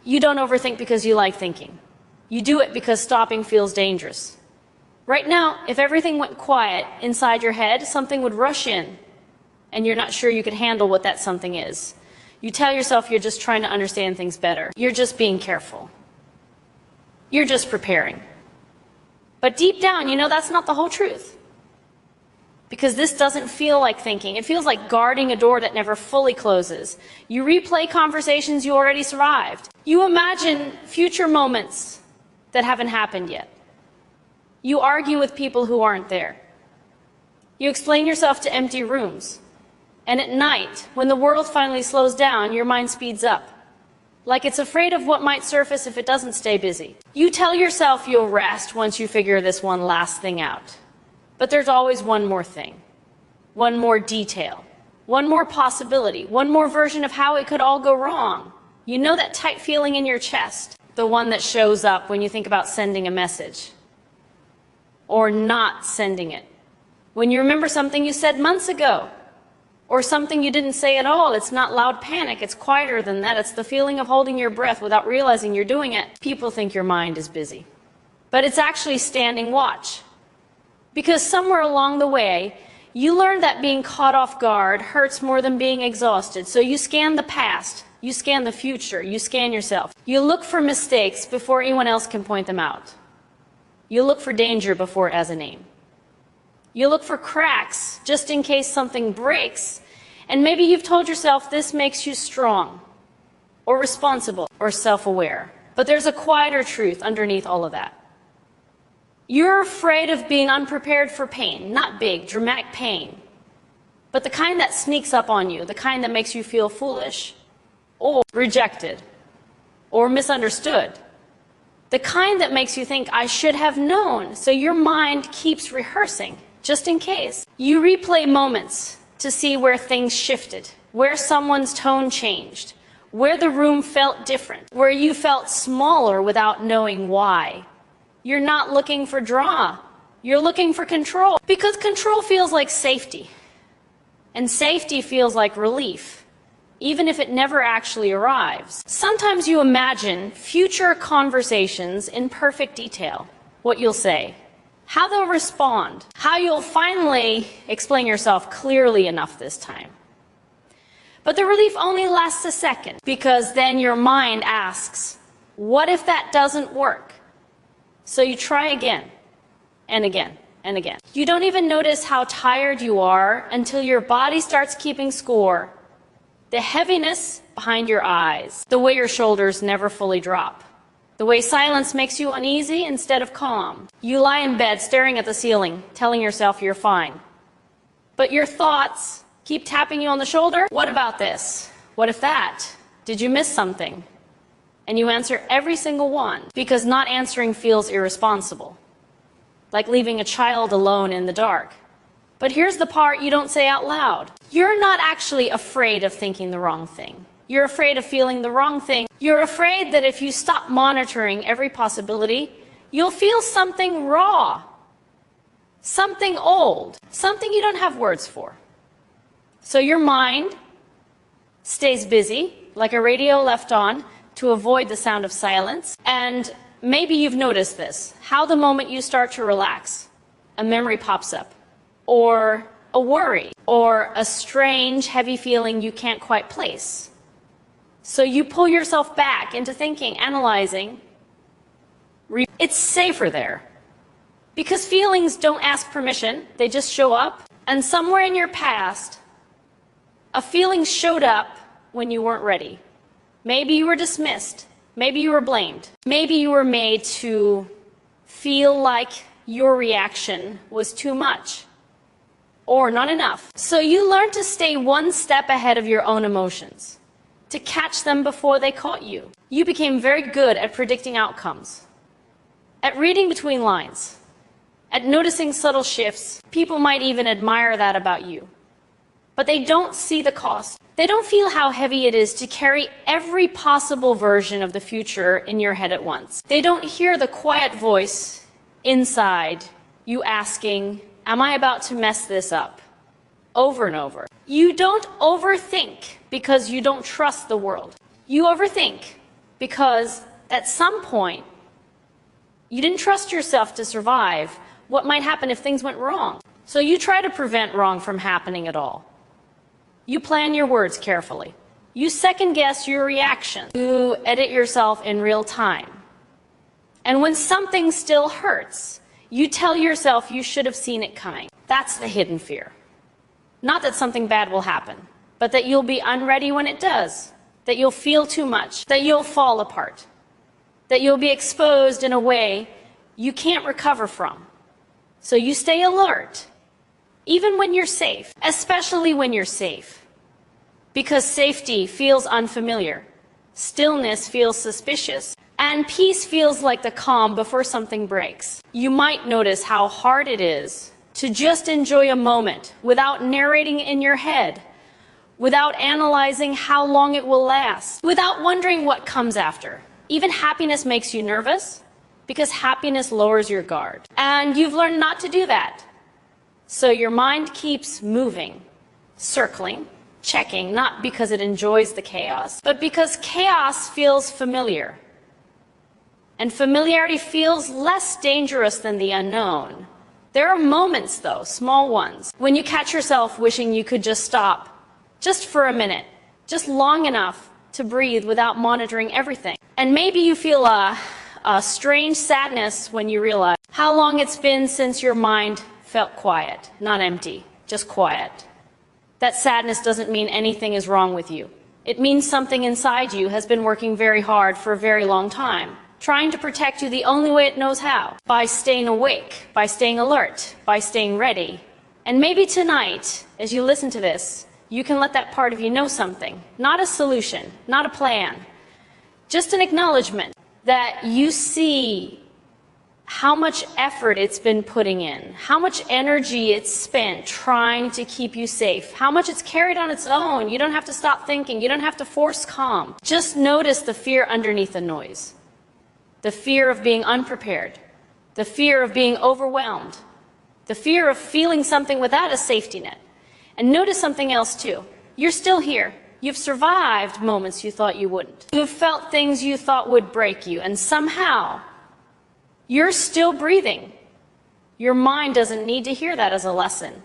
You don't overthink because you like thinking. You do it because stopping feels dangerous. Right now, if everything went quiet inside your head, something would rush in, and you're not sure you could handle what that something is. You tell yourself you're just trying to understand things better. You're just being careful. You're just preparing. But deep down, you know that's not the whole truth. Because this doesn't feel like thinking. It feels like guarding a door that never fully closes. You replay conversations you already survived. You imagine future moments that haven't happened yet. You argue with people who aren't there. You explain yourself to empty rooms. And at night, when the world finally slows down, your mind speeds up. Like it's afraid of what might surface if it doesn't stay busy. You tell yourself you'll rest once you figure this one last thing out. But there's always one more thing, one more detail, one more possibility, one more version of how it could all go wrong. You know that tight feeling in your chest, the one that shows up when you think about sending a message or not sending it. When you remember something you said months ago or something you didn't say at all. It's not loud panic, it's quieter than that. It's the feeling of holding your breath without realizing you're doing it. People think your mind is busy, but it's actually standing watch. Because somewhere along the way, you learned that being caught off guard hurts more than being exhausted. So you scan the past, you scan the future, you scan yourself. You look for mistakes before anyone else can point them out. You look for danger before it has a name. You look for cracks just in case something breaks. And maybe you've told yourself this makes you strong, or responsible, or self-aware. But there's a quieter truth underneath all of that. You're afraid of being unprepared for pain, not big, dramatic pain, but the kind that sneaks up on you, the kind that makes you feel foolish, or rejected, or misunderstood, the kind that makes you think, I should have known. So your mind keeps rehearsing, just in case. You replay moments to see where things shifted, where someone's tone changed, where the room felt different, where you felt smaller without knowing why. You're not looking for drama. You're looking for control. Because control feels like safety. And safety feels like relief, even if it never actually arrives. Sometimes you imagine future conversations in perfect detail. What you'll say, how they'll respond, how you'll finally explain yourself clearly enough this time. But the relief only lasts a second, because then your mind asks, what if that doesn't work? So you try again, and again, and again. You don't even notice how tired you are until your body starts keeping score. The heaviness behind your eyes, the way your shoulders never fully drop, the way silence makes you uneasy instead of calm. You lie in bed staring at the ceiling, telling yourself you're fine. But your thoughts keep tapping you on the shoulder. What about this? What if that? Did you miss something? And you answer every single one, because not answering feels irresponsible, like leaving a child alone in the dark. But here's the part you don't say out loud. You're not actually afraid of thinking the wrong thing. You're afraid of feeling the wrong thing. You're afraid that if you stop monitoring every possibility, you'll feel something raw, something old, something you don't have words for. So your mind stays busy, like a radio left on, to avoid the sound of silence. And maybe you've noticed this, how the moment you start to relax, a memory pops up, or a worry, or a strange, heavy feeling you can't quite place. So you pull yourself back into thinking, analyzing. It's safer there. Because feelings don't ask permission, they just show up. And somewhere in your past, a feeling showed up when you weren't ready. Maybe you were dismissed. Maybe you were blamed. Maybe you were made to feel like your reaction was too much or not enough. So you learned to stay one step ahead of your own emotions, to catch them before they caught you. You became very good at predicting outcomes, at reading between lines, at noticing subtle shifts. People might even admire that about you. But they don't see the cost. They don't feel how heavy it is to carry every possible version of the future in your head at once. They don't hear the quiet voice inside you asking, am I about to mess this up? Over and over. You don't overthink because you don't trust the world. You overthink because at some point, you didn't trust yourself to survive what might happen if things went wrong. So you try to prevent wrong from happening at all. You plan your words carefully. You second guess your reaction. You edit yourself in real time. And when something still hurts, you tell yourself you should have seen it coming. That's the hidden fear. Not that something bad will happen, but that you'll be unready when it does, that you'll feel too much, that you'll fall apart, that you'll be exposed in a way you can't recover from. So you stay alert, even when you're safe, especially when you're safe, because safety feels unfamiliar, stillness feels suspicious, and peace feels like the calm before something breaks. You might notice how hard it is to just enjoy a moment without narrating in your head, without analyzing how long it will last, without wondering what comes after. Even happiness makes you nervous because happiness lowers your guard. And you've learned not to do that. So your mind keeps moving, circling, checking, not because it enjoys the chaos, but because chaos feels familiar. And familiarity feels less dangerous than the unknown. There are moments, though, small ones, when you catch yourself wishing you could just stop, just for a minute, just long enough to breathe without monitoring everything. And maybe you feel a strange sadness when you realize how long it's been since your mind felt quiet, not empty, just quiet. That sadness doesn't mean anything is wrong with you. It means something inside you has been working very hard for a very long time, trying to protect you the only way it knows how, by staying awake, by staying alert, by staying ready. And maybe tonight, as you listen to this, you can let that part of you know something, not a solution, not a plan, just an acknowledgement that you see how much effort it's been putting in, how much energy it's spent trying to keep you safe, how much it's carried on its own. You don't have to stop thinking, you don't have to force calm. Just notice the fear underneath the noise. The fear of being unprepared, the fear of being overwhelmed, the fear of feeling something without a safety net. And notice something else too. You're still here. You've survived moments you thought you wouldn't. You've felt things you thought would break you, and somehow you're still breathing. Your mind doesn't need to hear that as a lesson.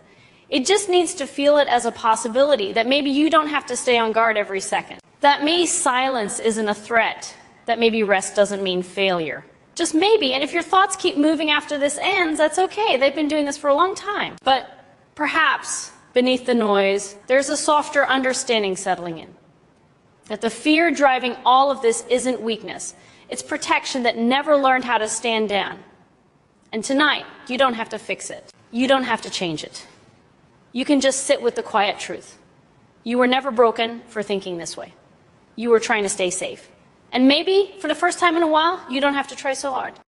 It just needs to feel it as a possibility that maybe you don't have to stay on guard every second. That maybe silence isn't a threat. That maybe rest doesn't mean failure. Just maybe, and if your thoughts keep moving after this ends, that's okay. They've been doing this for a long time. But perhaps beneath the noise, there's a softer understanding settling in. That the fear driving all of this isn't weakness. It's protection that never learned how to stand down. And tonight, you don't have to fix it. You don't have to change it. You can just sit with the quiet truth. You were never broken for thinking this way. You were trying to stay safe. And maybe, for the first time in a while, you don't have to try so hard.